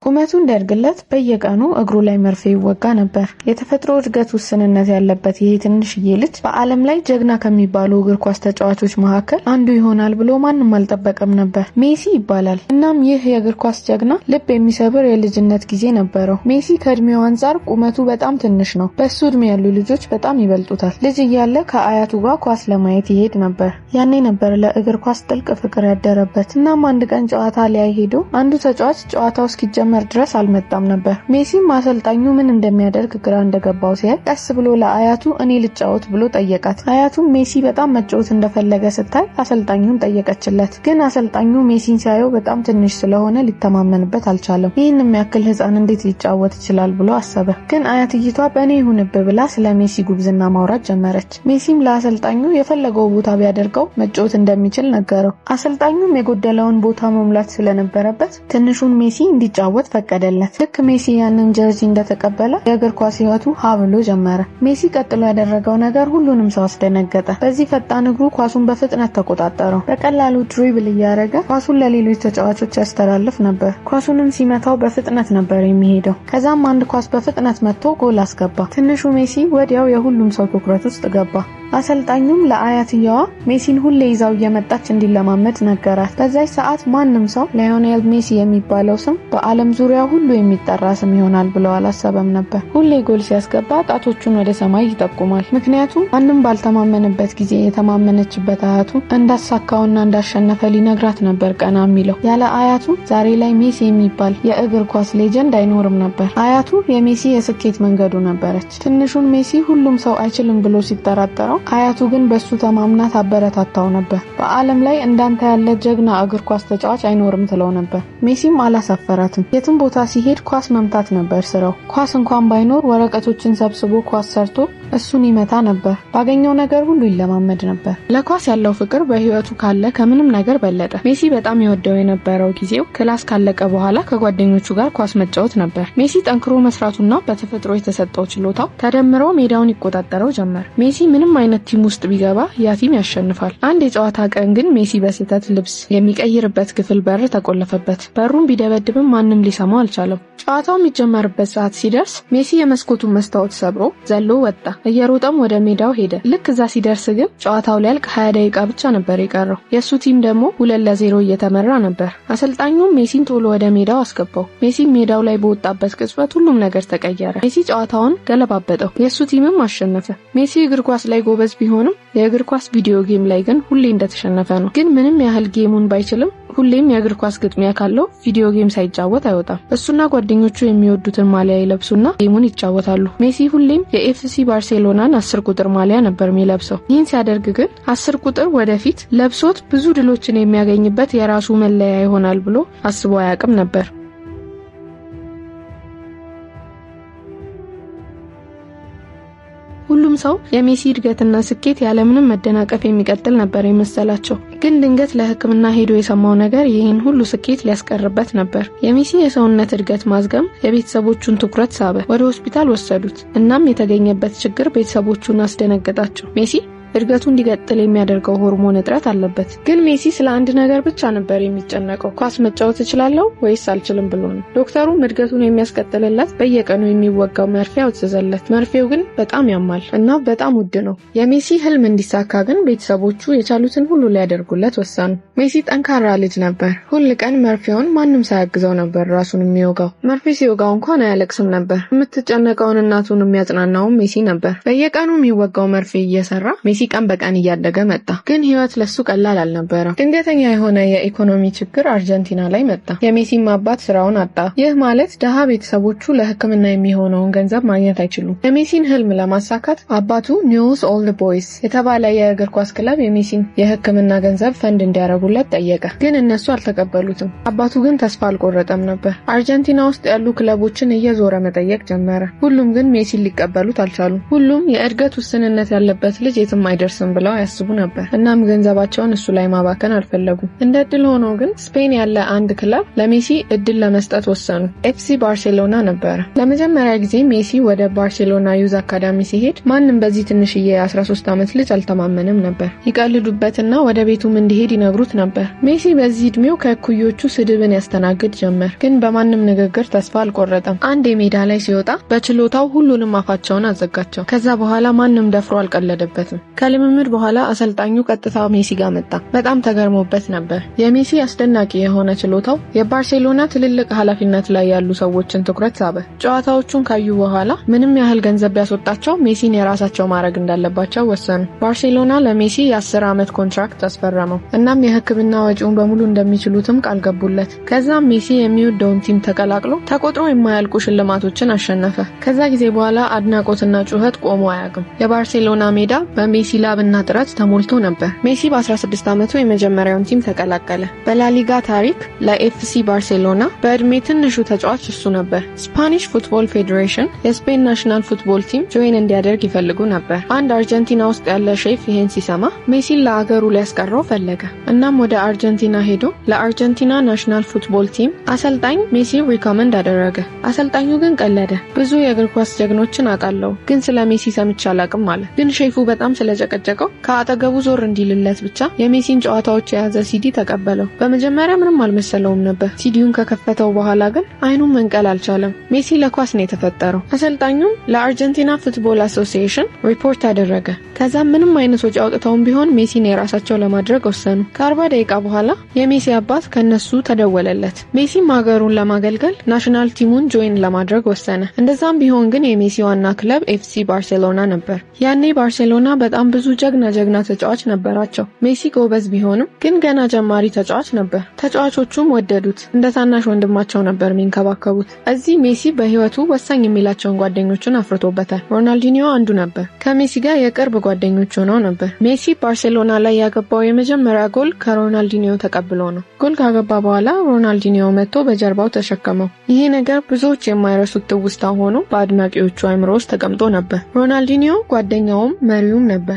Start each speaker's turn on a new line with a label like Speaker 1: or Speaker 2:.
Speaker 1: ቁመቱ እንዲያድግለት በየቀኑ እግሩ ላይ መርፌ ይወጋ ነበር። የተፈጥሮ እድገት ውስንነት ያለበት ይሄ ትንሽዬ ልጅ በዓለም ላይ ጀግና ከሚባሉ እግር ኳስ ተጫዋቾች መካከል አንዱ ይሆናል ብሎ ማንም አልጠበቀም ነበር። ሜሲ ይባላል። እናም ይህ የእግር ኳስ ጀግና ልብ የሚሰብር የልጅነት ጊዜ ነበረው። ሜሲ ከእድሜው አንጻር ቁመቱ በጣም ትንሽ ነው። በሱ እድሜ ያሉ ልጆች በጣም ይበልጡታል። ልጅ እያለ ከአያቱ ጋር ኳስ ለማየት ይሄድ ነበር። ያኔ ነበር ለእግር ኳስ ጥልቅ ፍቅር ያደረበት። እናም አንድ ቀን ጨዋታ ላይ ሄዶ አንዱ ተጫዋች ጨዋታው እስኪጀመር ድረስ አልመጣም ነበር። ሜሲም አሰልጣኙ ምን እንደሚያደርግ ግራ እንደገባው ሲያይ ቀስ ብሎ ለአያቱ እኔ ልጫወት ብሎ ጠየቃት። አያቱም ሜሲ በጣም መጫወት እንደፈለገ ስታይ አሰልጣኙን ጠየቀችለት። ግን አሰልጣኙ ሜሲን ሲያየው በጣም ትንሽ ስለሆነ ሊተማመንበት አልቻለም። ይህን የሚያክል ህፃን እንዴት ሊጫወት ይችላል ብሎ አሰበ። ግን አያትይቷ በእኔ ይሁንብ ብላ ስለ ሜሲ ጉብዝና ማውራት ጀመረች። ሜሲም ለአሰልጣኙ የፈለገው ቦታ ቢያደርገው መጫወት እንደሚችል ነገረው። አሰልጣኙም የጎደለውን ቦታ መሙላት ስለነበረበት ትንሹን ሜሲ እንዲጫወት ፈቀደለት። ልክ ሜሲ ያንን ጀርሲ እንደተቀበለ የእግር ኳስ ህይወቱ ሀ ብሎ ጀመረ። ሜሲ ቀጥሎ ያደረገው ነገር ሁሉንም ሰው አስደነገጠ። በዚህ ፈጣን እግሩ ኳሱን በፍጥነት ተቆጣጠረው። በቀላሉ ድሪብል እያደረገ ኳሱን ለሌሎች ተጫዋቾች ያስተላልፍ ነበር። ኳሱንም ሲመታው በፍጥነት ነበር የሚሄደው። ከዛም አንድ ኳስ በፍጥነት መጥቶ ጎል አስገባ። ትንሹ ሜሲ ወዲያው የሁሉም ሰው ትኩረት ውስጥ ገባ። አሰልጣኙም ለአያትየዋ ሜሲን ሁሌ ይዛው እየመጣች እንዲለማመድ ነገራት። በዛች ሰዓት ማንም ሰው ሊዮኔል ሜሲ የሚባለው ስም በዓለም ዙሪያ ሁሉ የሚጠራ ስም ይሆናል ብሎ አላሰበም ነበር። ሁሌ ጎል ሲያስገባ ጣቶቹን ወደ ሰማይ ይጠቁማል። ምክንያቱም ማንም ባልተማመነበት ጊዜ የተማመነችበት አያቱ እንዳሳካውና እንዳሸነፈ ሊነግራት ነበር ቀና የሚለው። ያለ አያቱ ዛሬ ላይ ሜሲ የሚባል የእግር ኳስ ሌጀንድ አይኖርም ነበር። አያቱ የሜሲ የስኬት መንገዱ ነበረች። ትንሹን ሜሲ ሁሉም ሰው አይችልም ብሎ ሲጠራጠረው አያቱ ግን በሱ ተማምና ታበረታታው ነበር። በዓለም ላይ እንዳንተ ያለ ጀግና እግር ኳስ ተጫዋች አይኖርም ትለው ነበር። ሜሲም አላሳፈራትም። የትም ቦታ ሲሄድ ኳስ መምታት ነበር ስራው። ኳስ እንኳን ባይኖር ወረቀቶችን ሰብስቦ ኳስ ሰርቶ እሱን ይመታ ነበር። ባገኘው ነገር ሁሉ ይለማመድ ነበር። ለኳስ ያለው ፍቅር በህይወቱ ካለ ከምንም ነገር በለጠ። ሜሲ በጣም ይወደው የነበረው ጊዜው ክላስ ካለቀ በኋላ ከጓደኞቹ ጋር ኳስ መጫወት ነበር። ሜሲ ጠንክሮ መስራቱና በተፈጥሮ የተሰጠው ችሎታው ተደምረው ሜዳውን ይቆጣጠረው ጀመር። ሜሲ ምንም አይነት ቲም ውስጥ ቢገባ ያ ቲም ያሸንፋል። አንድ የጨዋታ ቀን ግን ሜሲ በስህተት ልብስ የሚቀይርበት ክፍል በር ተቆለፈበት። በሩን ቢደበድብም ማንም ሊሰማው አልቻለም። ጨዋታው የሚጀመርበት ሰዓት ሲደርስ ሜሲ የመስኮቱን መስታወት ሰብሮ ዘሎ ወጣ። እየሮጠም ወደ ሜዳው ሄደ። ልክ እዛ ሲደርስ ግን ጨዋታው ሊያልቅ 20 ደቂቃ ብቻ ነበር የቀረው። የሱ ቲም ደግሞ 2-0 እየተመራ ነበር። አሰልጣኙም ሜሲን ቶሎ ወደ ሜዳው አስገባው። ሜሲ ሜዳው ላይ በወጣበት ቅጽበት ሁሉም ነገር ተቀየረ። ሜሲ ጨዋታውን ገለባበጠው። የሱ ቲምም አሸነፈ። ሜሲ እግር ኳስ ላይ ጎበዝ ቢሆንም የእግር ኳስ ቪዲዮ ጌም ላይ ግን ሁሌ እንደተሸነፈ ነው። ግን ምንም ያህል ጌሙን ባይችልም ሁሌም የእግር ኳስ ግጥሚያ ካለው ቪዲዮ ጌም ሳይጫወት አይወጣም። እሱና ጓደኞቹ የሚወዱትን ማሊያ ይለብሱና ጌሙን ይጫወታሉ። ሜሲ ሁሌም የኤፍሲ ባርሴሎናን 10 ቁጥር ማሊያ ነበር የሚለብሰው። ይህን ሲያደርግ ግን 10 ቁጥር ወደፊት ለብሶት ብዙ ድሎችን የሚያገኝበት የራሱ መለያ ይሆናል ብሎ አስቦ አያውቅም ነበር። ሁሉም ሰው የሜሲ እድገትና ስኬት ያለምንም መደናቀፍ የሚቀጥል ነበር የመሰላቸው። ግን ድንገት ለሕክምና ሄዶ የሰማው ነገር ይህን ሁሉ ስኬት ሊያስቀርበት ነበር። የሜሲ የሰውነት እድገት ማዝገም የቤተሰቦቹን ትኩረት ሳበ። ወደ ሆስፒታል ወሰዱት። እናም የተገኘበት ችግር ቤተሰቦቹን አስደነገጣቸው። ሜሲ እድገቱ እንዲቀጥል የሚያደርገው ሆርሞን እጥረት አለበት። ግን ሜሲ ስለ አንድ ነገር ብቻ ነበር የሚጨነቀው። ኳስ መጫወት እችላለሁ ወይስ አልችልም ብሎ ነው። ዶክተሩም እድገቱን የሚያስቀጥልለት በየቀኑ የሚወጋው መርፌ አውጥዘለት። መርፌው ግን በጣም ያማል እና በጣም ውድ ነው። የሜሲ ህልም እንዲሳካ ግን ቤተሰቦቹ የቻሉትን ሁሉ ሊያደርጉለት ወሰኑ። ሜሲ ጠንካራ ልጅ ነበር። ሁል ቀን መርፌውን ማንም ሳያግዘው ነበር ራሱን የሚወጋው። መርፌ ሲወጋው እንኳን አያለቅስም ነበር። የምትጨነቀውን እናቱን የሚያጽናናው ሜሲ ነበር። በየቀኑ የሚወጋው መርፌ እየሰራ ሜሲ ቀን በቀን እያደገ መጣ። ግን ህይወት ለሱ ቀላል አልነበረም። ድንገተኛ የሆነ የኢኮኖሚ ችግር አርጀንቲና ላይ መጣ። የሜሲም አባት ስራውን አጣ። ይህ ማለት ደሃ ቤተሰቦቹ ለሕክምና የሚሆነውን ገንዘብ ማግኘት አይችሉም። የሜሲን ህልም ለማሳካት አባቱ ኒውስ ኦልድ ቦይስ የተባለ የእግር ኳስ ክለብ የሜሲን የሕክምና ገንዘብ ፈንድ እንዲያደርጉለት ጠየቀ። ግን እነሱ አልተቀበሉትም። አባቱ ግን ተስፋ አልቆረጠም ነበር። አርጀንቲና ውስጥ ያሉ ክለቦችን እየዞረ መጠየቅ ጀመረ። ሁሉም ግን ሜሲን ሊቀበሉት አልቻሉም። ሁሉም የእድገት ውስንነት ያለበት ልጅ የትም አይደርስም ብለው ያስቡ ነበር። እናም ገንዘባቸውን እሱ ላይ ማባከን አልፈለጉም። እንደ እድል ሆኖ ግን ስፔን ያለ አንድ ክለብ ለሜሲ እድል ለመስጠት ወሰኑ። ኤፍሲ ባርሴሎና ነበር። ለመጀመሪያ ጊዜ ሜሲ ወደ ባርሴሎና ዩዝ አካዳሚ ሲሄድ ማንም በዚህ ትንሽዬ 13 ዓመት ልጅ አልተማመነም ነበር። ይቀልዱበትና ወደ ቤቱም እንዲሄድ ይነግሩት ነበር። ሜሲ በዚህ እድሜው ከእኩዮቹ ስድብን ያስተናግድ ጀመር፣ ግን በማንም ንግግር ተስፋ አልቆረጠም። አንድ የሜዳ ላይ ሲወጣ በችሎታው ሁሉንም አፋቸውን አዘጋቸው። ከዛ በኋላ ማንም ደፍሮ አልቀለደበትም። ከልምምድ በኋላ አሰልጣኙ ቀጥታ ሜሲ ጋር መጣ። በጣም ተገርሞበት ነበር። የሜሲ አስደናቂ የሆነ ችሎታው የባርሴሎና ትልልቅ ኃላፊነት ላይ ያሉ ሰዎችን ትኩረት ሳበ። ጨዋታዎቹን ካዩ በኋላ ምንም ያህል ገንዘብ ቢያስወጣቸው ሜሲን የራሳቸው ማድረግ እንዳለባቸው ወሰኑ። ባርሴሎና ለሜሲ የ10 ዓመት ኮንትራክት አስፈረመው። እናም የሕክምና ወጪውን በሙሉ እንደሚችሉትም ቃል ገቡለት። ከዛም ሜሲ የሚወደውን ቲም ተቀላቅሎ ተቆጥሮ የማያልቁ ሽልማቶችን አሸነፈ። ከዛ ጊዜ በኋላ አድናቆትና ጩኸት ቆሞ አያውቅም። የባርሴሎና ሜዳ በሜሲ ላብና ጥረት ተሞልቶ ነበር። ሜሲ በ16 ዓመቱ የመጀመሪያውን ቲም ተቀላቀለ። በላሊጋ ታሪክ ለኤፍሲ ባርሴሎና በእድሜ ትንሹ ተጫዋች እሱ ነበር። ስፓኒሽ ፉትቦል ፌዴሬሽን የስፔን ናሽናል ፉትቦል ቲም ጆይን እንዲያደርግ ይፈልጉ ነበር። አንድ አርጀንቲና ውስጥ ያለ ሼፍ ይሄን ሲሰማ ሜሲን ለአገሩ ሊያስቀረው ፈለገ። እናም ወደ አርጀንቲና ሄዶ ለአርጀንቲና ናሽናል ፉትቦል ቲም አሰልጣኝ ሜሲ ሪኮመንድ አደረገ። አሰልጣኙ ግን ቀለደ። ብዙ የእግር ኳስ ጀግኖችን አውቃለሁ፣ ግን ስለ ሜሲ ሰምቼ አላውቅም አለ። ግን ሼፉ በጣም ስለጨቀጨቀው ከአጠገቡ ዞር እንዲልለት ብቻ የሜሲን ጨዋታዎች የያዘ ሲዲ ተቀበለው። በመጀመሪያ ምንም አልመሰለውም ነበር። ሲዲውን ከከፈተው በኋላ ግን አይኑን መንቀል አልቻለም። ሜሲ ለኳስ ነው የተፈጠረው። አሰልጣኙም ለአርጀንቲና ፉትቦል አሶሲዬሽን ሪፖርት አደረገ። ከዛም ምንም አይነት ወጪ አውጥተውም ቢሆን ሜሲን የራሳቸው ለማድረግ ወሰኑ። ከ40 ደቂቃ በኋላ የሜሲ አባት ከነሱ ተደወለለት። ሜሲም ሀገሩን ለማገልገል ናሽናል ቲሙን ጆይን ለማድረግ ወሰነ። እንደዛም ቢሆን ግን የሜሲ ዋና ክለብ ኤፍሲ ባርሴሎና ነበር። ያኔ ባርሴሎና በጣም ብዙ ጀግና ተጫዋች ነበራቸው። ሜሲ ጎበዝ ቢሆንም ግን ገና ጀማሪ ተጫዋች ነበር። ተጫዋቾቹም ወደዱት። እንደ ታናሽ ወንድማቸው ነበር የሚንከባከቡት። እዚህ ሜሲ በህይወቱ ወሳኝ የሚላቸውን ጓደኞችን አፍርቶበታል። ሮናልዲኒዮ አንዱ ነበር። ከሜሲ ጋር የቅርብ ጓደኞች ሆነው ነበር። ሜሲ ባርሴሎና ላይ ያገባው የመጀመሪያ ጎል ከሮናልዲኒዮ ተቀብሎ ነው። ጎል ካገባ በኋላ ሮናልዲኒዮ መጥቶ በጀርባው ተሸከመው። ይሄ ነገር ብዙዎች የማይረሱት ትውስታ ሆኖ በአድናቂዎቹ አእምሮ ውስጥ ተቀምጦ ነበር። ሮናልዲኒዮ ጓደኛውም መሪውም ነበር።